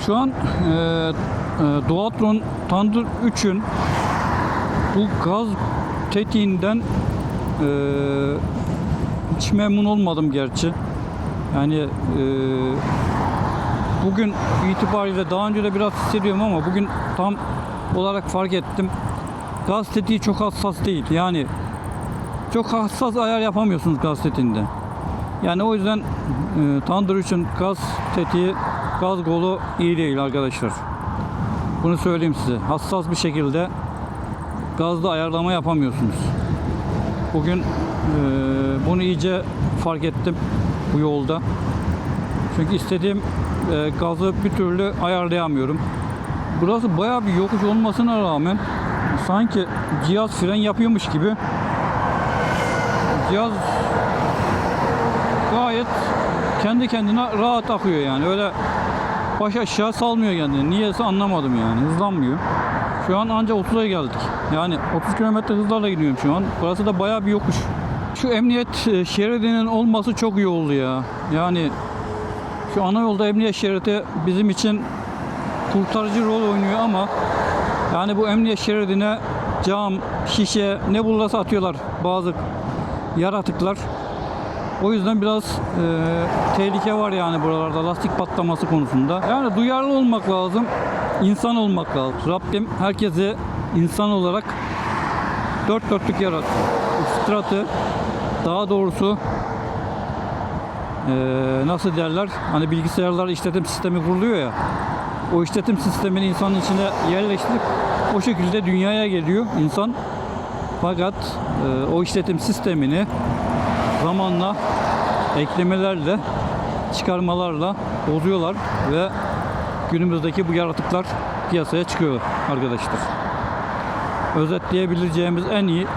Şu an Dualtron Thunder 3'ün bu gaz tetiğinden hiç memnun olmadım gerçi. Yani bugün itibariyle daha önce de biraz hissediyorum ama bugün tam olarak fark ettim. Gaz tetiği çok hassas değil. Yani çok hassas ayar yapamıyorsunuz gaz tetiğinde. Yani o yüzden Thunder 3'ün gaz tetiği, gaz kolu iyi değil arkadaşlar. Bunu söyleyeyim size. Hassas bir şekilde gazda ayarlama yapamıyorsunuz. Bugün bunu iyice fark ettim bu yolda. Çünkü istediğim gazı bir türlü ayarlayamıyorum. Burası bayağı bir yokuş olmasına rağmen sanki cihaz fren yapıyormuş gibi. Cihaz gayet kendi kendine rahat akıyor yani. Öyle baş aşağı salmıyor kendini. Niyeyse anlamadım yani. Hızlanmıyor. Şu an ancak 30'a geldik. Yani 30 km hızlarla gidiyorum şu an. Burası da bayağı bir yokuş. Şu emniyet şeridinin olması çok iyi oldu ya. Yani şu ana yolda emniyet şeridi bizim için kurtarıcı rol oynuyor ama yani bu emniyet şeridine cam, şişe ne bulursa atıyorlar bazı yaratıklar. O yüzden biraz tehlike var yani buralarda lastik patlaması konusunda. Yani duyarlı olmak lazım, insan olmak lazım. Rabbim herkese insan olarak dört dörtlük yarattı. Fıtratı, daha doğrusu nasıl derler? Hani bilgisayarlar işletim sistemi kuruluyor ya. O işletim sistemini insanın içine yerleştirip o şekilde dünyaya geliyor insan. Fakat o işletim sistemini zamanla eklemelerle, çıkarmalarla bozuyorlar ve günümüzdeki bu yaratıklar piyasaya çıkıyor arkadaşlar. Özetleyebileceğimiz en iyi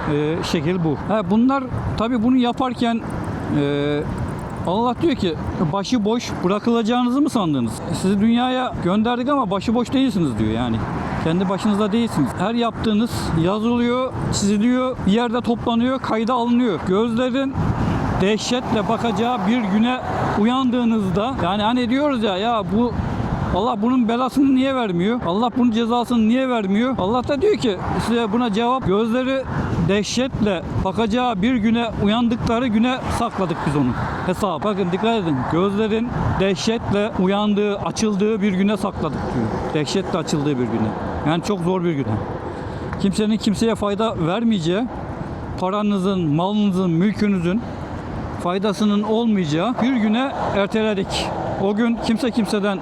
şekil bu. Bunlar tabii bunu yaparken Allah diyor ki başıboş bırakılacağınızı mı sandınız? Sizi dünyaya gönderdik ama başıboş değilsiniz diyor yani. Kendi başınıza değilsiniz. Her yaptığınız yazılıyor, çiziliyor, bir yerde toplanıyor, kayda alınıyor. Gözlerin dehşetle bakacağı bir güne uyandığınızda yani hani diyoruz ya bu Allah bunun belasını niye vermiyor? Allah bunun cezasını niye vermiyor? Allah da diyor ki size buna cevap gözleri dehşetle bakacağı bir güne uyandıkları güne sakladık biz onu. Hesap. Bakın dikkat edin. Gözlerin dehşetle uyandığı, açıldığı bir güne sakladık diyor. Dehşetle açıldığı bir güne. Yani çok zor bir güne. Kimsenin kimseye fayda vermeyeceği, paranızın, malınızın, mülkünüzün faydasının olmayacağı bir güne erteledik. O gün kimse kimseden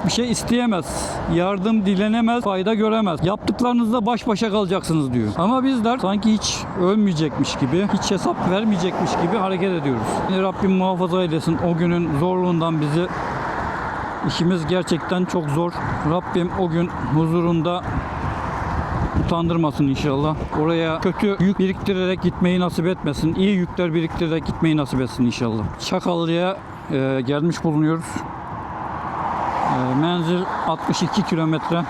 bir şey isteyemez, yardım dilenemez, fayda göremez. Yaptıklarınızla baş başa kalacaksınız diyor. Ama bizler sanki hiç ölmeyecekmiş gibi, hiç hesap vermeyecekmiş gibi hareket ediyoruz. Yani Rabbim muhafaza eylesin o günün zorluğundan bizi. İşimiz gerçekten çok zor. Rabbim o gün huzurunda utandırmasın inşallah. Oraya kötü yük biriktirerek gitmeyi nasip etmesin. İyi yükler biriktirerek gitmeyi nasip etsin inşallah. Çakallı'ya gelmiş bulunuyoruz. Menzil 62 kilometre.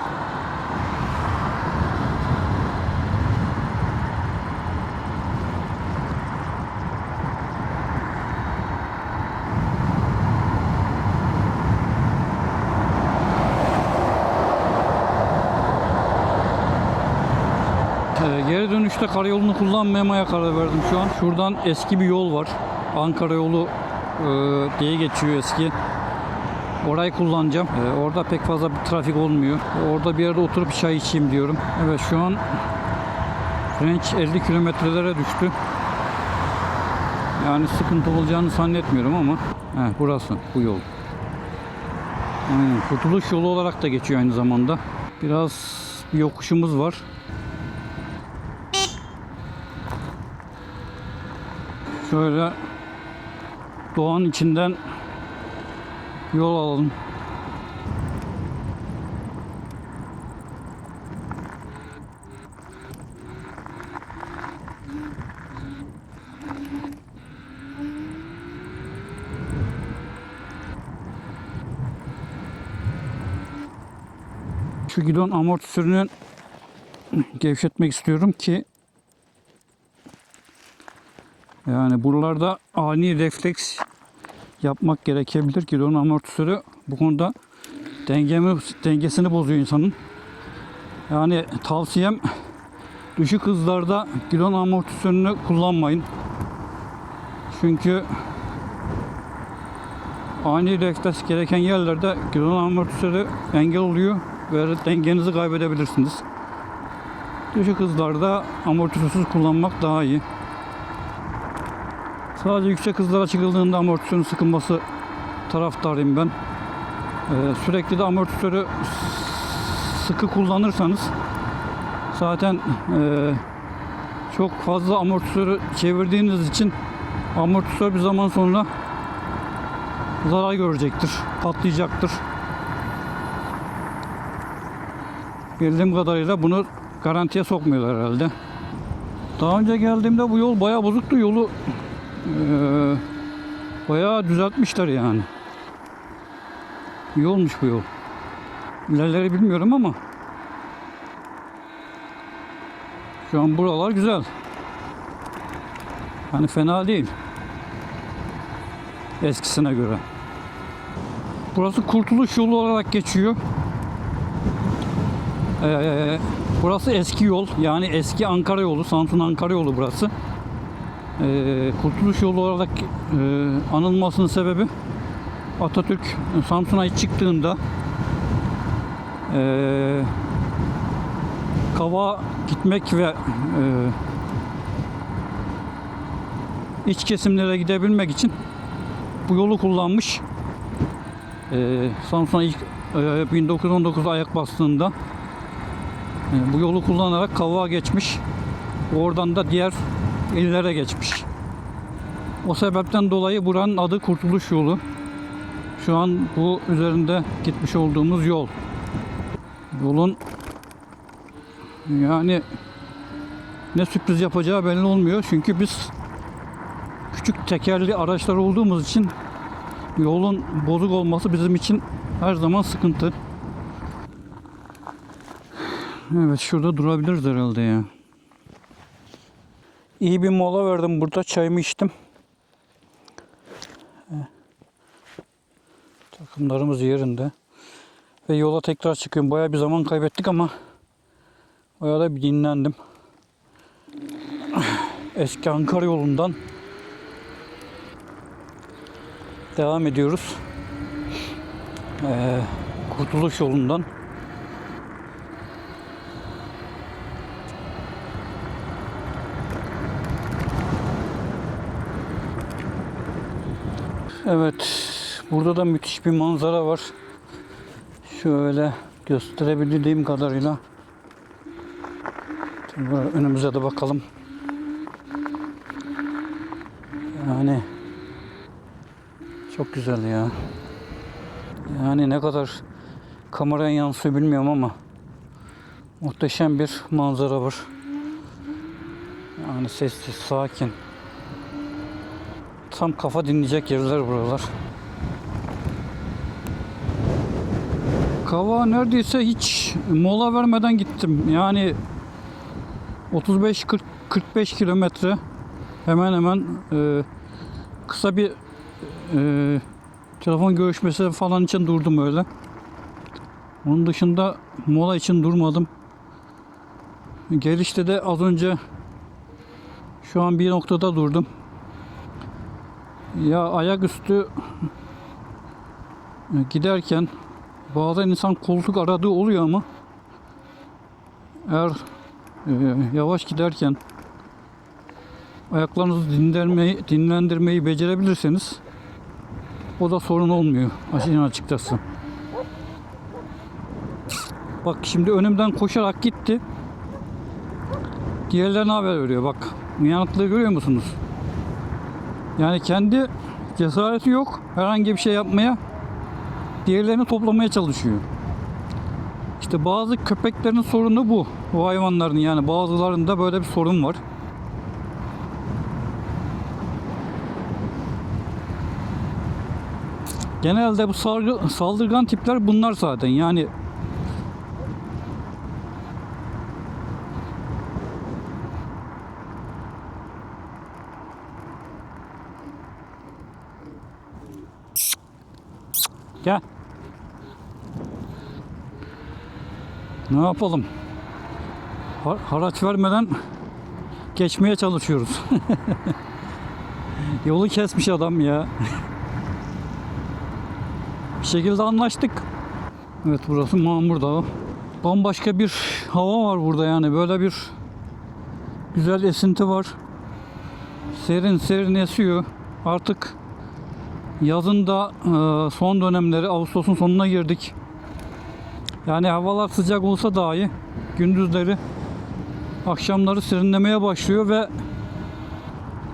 Geri dönüşte karayolunu kullanmamaya karar verdim şu an. Şuradan eski bir yol var. Ankara yolu diye geçiyor eski. Orayı kullanacağım. Orada pek fazla bir trafik olmuyor. Orada bir yerde oturup çay içeyim diyorum. Evet şu an range 50 kilometrelere düştü. Yani sıkıntı olacağını zannetmiyorum ama burası bu yol. Kurtuluş yolu olarak da geçiyor aynı zamanda. Biraz bir yokuşumuz var. Şöyle doğanın içinden yol alalım. Şu gidon amortisörünü gevşetmek istiyorum ki yani buralarda ani refleks yapmak gerekebilir. Gidon amortisörü bu konuda dengesini bozuyor insanın. Yani tavsiyem düşük hızlarda gidon amortisörünü kullanmayın. Çünkü ani refleks gereken yerlerde gidon amortisörü engel oluyor ve dengenizi kaybedebilirsiniz. Düşük hızlarda amortisörsüz kullanmak daha iyi. Sadece yüksek hızlara çıkıldığında amortisörün sıkılması taraftarıyım ben. Sürekli de amortisörü sıkı kullanırsanız zaten çok fazla amortisörü çevirdiğiniz için amortisör bir zaman sonra zarar görecektir, patlayacaktır. Bildiğim kadarıyla bunu garantiye sokmuyorlar herhalde. Daha önce geldiğimde bu yol bayağı bozuktu. Yolu bayağı düzeltmişler yani. İyi olmuş bu yol. İlerleri bilmiyorum ama şu an buralar güzel. Hani fena değil. Eskisine göre. Burası Kurtuluş Yolu olarak geçiyor. Burası eski yol. Yani eski Ankara yolu. Samsun Ankara yolu burası. Kurtuluş Yolu olarak anılmasının sebebi Atatürk Samsun'a ilk çıktığında Kavak'a gitmek ve iç kesimlere gidebilmek için bu yolu kullanmış. Samsun'a ilk 1919'da ayak bastığında bu yolu kullanarak Kavak'a geçmiş. Oradan da diğer illere geçmiş. O sebepten dolayı buranın adı Kurtuluş Yolu. Şu an bu üzerinde gitmiş olduğumuz yol. Yolun yani ne sürpriz yapacağı belli olmuyor. Çünkü biz küçük tekerli araçlar olduğumuz için yolun bozuk olması bizim için her zaman sıkıntı. Evet, şurada durabiliriz herhalde ya. İyi bir mola verdim burada. Çayımı içtim. Takımlarımız yerinde. Ve yola tekrar çıkıyorum. Bayağı bir zaman kaybettik ama bayağı da bir dinlendim. Eski Ankara yolundan devam ediyoruz. Kurtuluş yolundan. Evet, burada da müthiş bir manzara var. Şöyle gösterebildiğim kadarıyla. Önümüze de bakalım. Yani çok güzel ya. Yani ne kadar kameraya yansıyor bilmiyorum ama muhteşem bir manzara var. Yani sessiz, sakin. Tam kafa dinleyecek yerler buralar. Kavak'a neredeyse hiç mola vermeden gittim. Yani 35-45 kilometre hemen hemen kısa bir telefon görüşmesi falan için durdum öyle. Onun dışında mola için durmadım. Gelişte de az önce şu an bir noktada durdum. Ya ayaküstü giderken bazen insan koltuk aradığı oluyor ama eğer yavaş giderken ayaklarınızı dinlendirmeyi becerebilirseniz o da sorun olmuyor açıkçası. Bak şimdi önümden koşarak gitti. Diğerlerine haber veriyor. Bak uyanıklığı görüyor musunuz? Yani kendi cesareti yok herhangi bir şey yapmaya. Diğerlerini toplamaya çalışıyor. İşte bazı köpeklerin sorunu bu. Bu hayvanların yani bazılarında böyle bir sorun var. Genelde bu saldırgan tipler bunlar zaten. Yani gel. Ne yapalım? Haraç vermeden geçmeye çalışıyoruz. Yolu kesmiş adam ya. Bir şekilde anlaştık. Evet, burası Mamur Dağı. Bambaşka bir hava var burada yani. Böyle bir güzel esinti var. Serin serin esiyor. Artık yazın da son dönemleri, Ağustos'un sonuna girdik. Yani havalar sıcak olsa dahi gündüzleri, akşamları serinlemeye başlıyor ve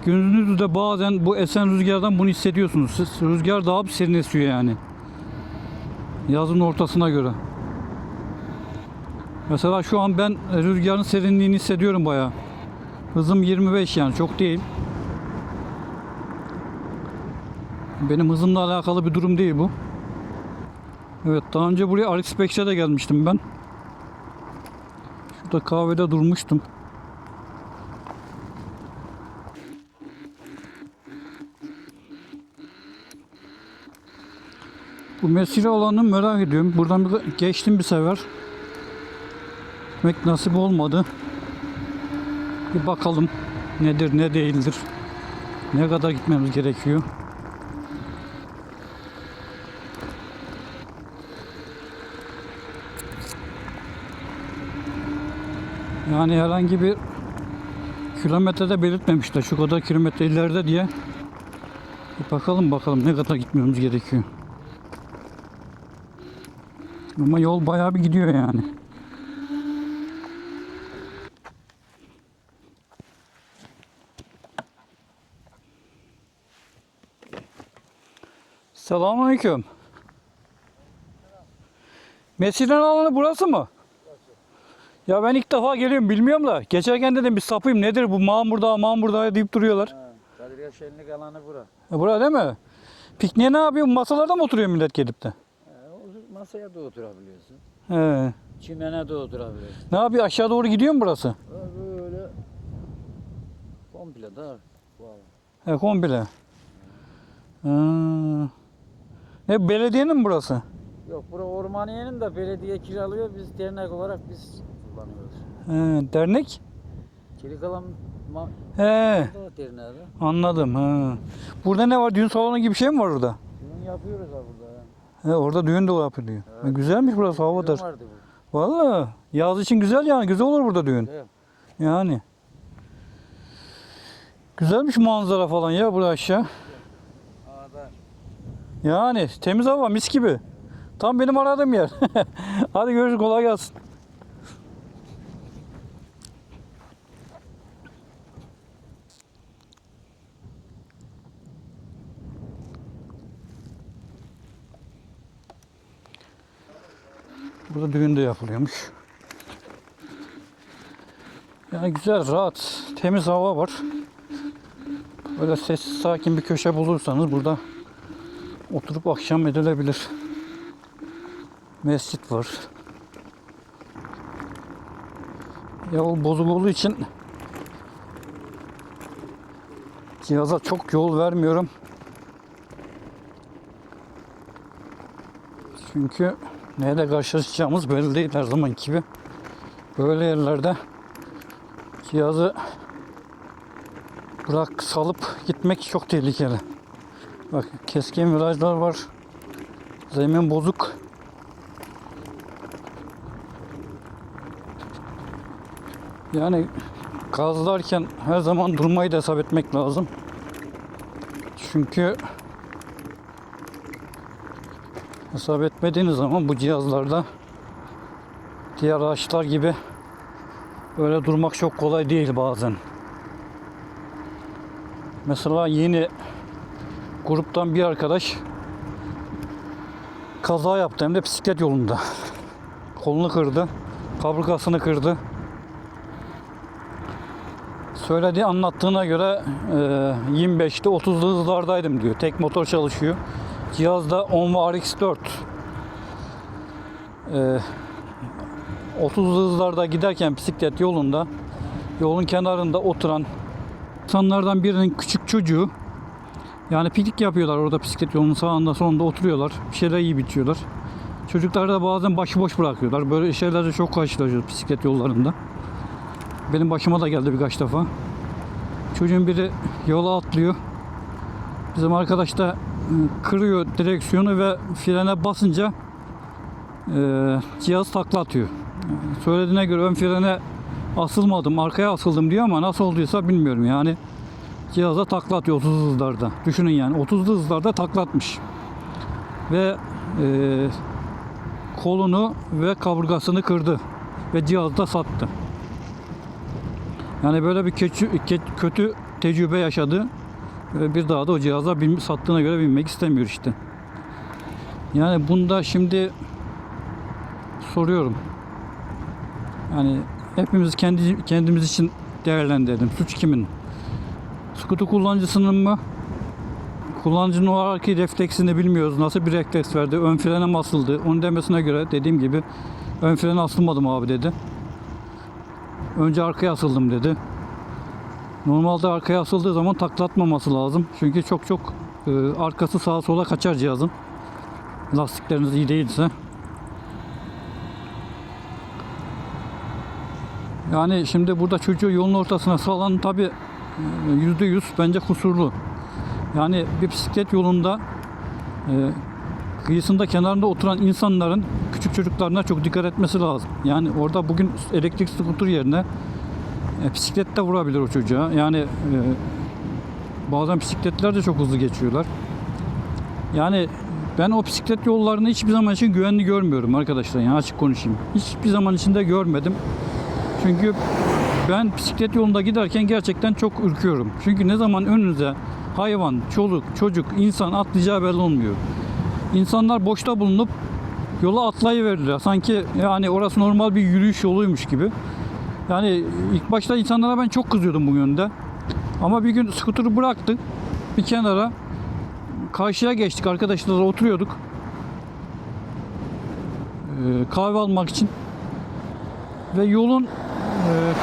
gündüzde bazen bu esen rüzgardan bunu hissediyorsunuz. Rüzgar daha bir serin esiyor yani. Yazın ortasına göre. Mesela şu an ben rüzgarın serinliğini hissediyorum bayağı. Hızım 25 yani, çok değil. Benim hızımla alakalı bir durum değil bu. Evet, daha önce buraya Arixpex'e de gelmiştim ben. Şurada kahvede durmuştum. Bu mesire alanını merak ediyorum. Buradan geçtim bir sefer. Gitmek nasip olmadı. Bir bakalım nedir ne değildir. Ne kadar gitmemiz gerekiyor. Yani herhangi bir kilometrede belirtmemişler. Şu kadar kilometre ileride diye. Bir bakalım ne kadar gitmemiz gerekiyor. Ama yol bayağı bir gidiyor yani. Selamünaleyküm. Mescidenin alanı burası mı? Ya ben ilk defa geliyorum, bilmiyorum da. Geçerken dedim bir sapayım, nedir bu Mamur Dağı deyip duruyorlar. Kadir Şenlik alanı bura. Bura değil mi? Pikniğe ne yapıyor? Masalarda mı oturuyor millet gelip de? Masaya da oturabiliyorsun. He. Çimene de oturabiliyorsun. Ne yapıyor? Aşağı doğru gidiyor mu burası? Böyle komple da. He, komple. Ha. Ne, belediyenin mi burası? Yok, bura Ormaniye'nin de belediye kiralıyor. Biz dernek olarak biz kullanıyoruz. He, dernek? Çelikalan He, derneği de. anladım. Ha. Burada ne var? Düğün salonu gibi bir şey mi var orada? Düğün yapıyoruz ha burada. He, orada düğün de yapılıyor. Evet. Güzelmiş burası, havadır. Düğün vardı bu. Vallahi yaz için güzel yani. Güzel olur burada düğün. Evet. Yani. Güzelmiş manzara falan ya burası aşağı. Ağda. Yani temiz hava, mis gibi. Tam benim aradığım yer. Hadi görüşürüz, kolay gelsin. Burada düğün de yapılıyormuş. Yani güzel, rahat, temiz hava var. Böyle sessiz, sakin bir köşe bulursanız burada oturup akşam edilebilir. Mescit var. Yol bozuk olduğu için cihaza çok yol vermiyorum. Çünkü neyle karşılaşacağımız belli değil her zaman gibi. Böyle yerlerde cihazı salıp gitmek çok tehlikeli. Bak, keskin virajlar var. Zemin bozuk. Yani gazlarken her zaman durmayı da hesap etmek lazım. Çünkü hesap etmediğiniz zaman bu cihazlarda diğer araçlar gibi böyle durmak çok kolay değil bazen. Mesela yeni gruptan bir arkadaş kaza yaptı, hem de bisiklet yolunda. Kolunu kırdı, kaburgasını kırdı. Söylediği, anlattığına göre 25'te 30'lu hızlardaydım diyor. Tek motor çalışıyor. Cihazda Onvo RX4. 30'lu hızlarda giderken bisiklet yolunda, yolun kenarında oturan insanlardan birinin küçük çocuğu, yani piknik yapıyorlar orada bisiklet yolunun sağında solunda oturuyorlar. Bir şeyler yiyip içiyorlar. Çocukları da bazen başıboş bırakıyorlar. Böyle şeylerle çok karşılaşıyoruz bisiklet yollarında. Benim başıma da geldi birkaç defa. Çocuğun biri yola atlıyor. Bizim arkadaş da kırıyor direksiyonu ve frene basınca cihaz takla atıyor. Söylediğine göre ön frene asılmadım, arkaya asıldım diyor ama nasıl olduysa bilmiyorum yani. Cihaza takla atıyor 30 hızlarda. Düşünün yani 30 hızlarda takla atmış. Ve kolunu ve kaburgasını kırdı. Ve cihazı da sattı. Yani böyle bir kötü tecrübe yaşadı. Ve bir daha da o cihaza sattığına göre binmek istemiyor işte. Yani bunda şimdi soruyorum. Yani hepimiz kendimiz için değerlendirelim. Suç kimin? Skuter kullanıcısının mı? Kullanıcının o arki refleksini bilmiyoruz. Nasıl bir refleks verdi? Ön frene mi asıldı? Onun demesine göre dediğim gibi ön frene asılmadım abi dedi. Önce arkaya asıldım dedi. Normalde arkaya asıldığı zaman taklatmaması lazım. Çünkü çok arkası sağa sola kaçar cihazın. Lastikleriniz iyi değilse. Yani şimdi burada çocuğu yolun ortasına salan tabi %100 bence kusurlu. Yani bir bisiklet yolunda kıyısında kenarında oturan insanların küçük çocuklarına çok dikkat etmesi lazım. Yani orada bugün elektrik skuter yerine bisiklet de vurabilir o çocuğa. Yani bazen bisikletler de çok hızlı geçiyorlar. Yani ben o bisiklet yollarını hiçbir zaman için güvenli görmüyorum arkadaşlar. Yani açık konuşayım. Hiçbir zaman içinde görmedim. Çünkü ben bisiklet yolunda giderken gerçekten çok ürküyorum. Çünkü ne zaman önünüze hayvan, çoluk, çocuk, insan atlayacağı belli olmuyor. İnsanlar boşta bulunup yola atlayıverirler. Sanki yani orası normal bir yürüyüş yoluymuş gibi. Yani ilk başta insanlara ben çok kızıyordum bu yönde. Ama bir gün skuturu bıraktık. Bir kenara karşıya geçtik. Arkadaşlarla oturuyorduk. Kahve almak için. Ve yolun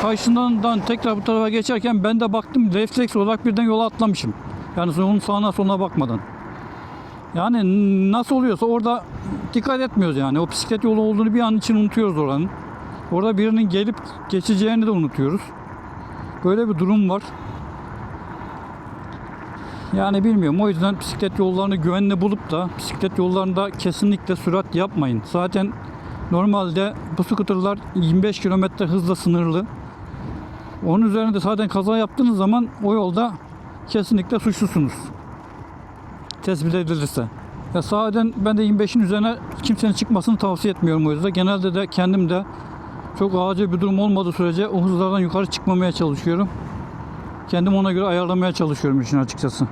karşısından tekrar bu tarafa geçerken ben de baktım, refleks olarak birden yola atlamışım. Yani yolun sağına soluna bakmadan. Yani nasıl oluyorsa orada dikkat etmiyoruz yani. O bisiklet yolu olduğunu bir an için unutuyoruz oranın. Orada birinin gelip geçeceğini de unutuyoruz. Böyle bir durum var. Yani bilmiyorum. O yüzden bisiklet yollarını güvenli bulup da bisiklet yollarında kesinlikle sürat yapmayın. Zaten normalde bu skuterlar 25 km hızla sınırlı. Onun üzerinde zaten kaza yaptığınız zaman o yolda kesinlikle suçlusunuz. Tespit edilirse. Ya sahiden ben de 25'in üzerine kimsenin çıkmasını tavsiye etmiyorum o yüzden. Genelde de kendim de çok acil bir durum olmadığı sürece o hızlardan yukarı çıkmamaya çalışıyorum. Kendim ona göre ayarlamaya çalışıyorum işin açıkçası.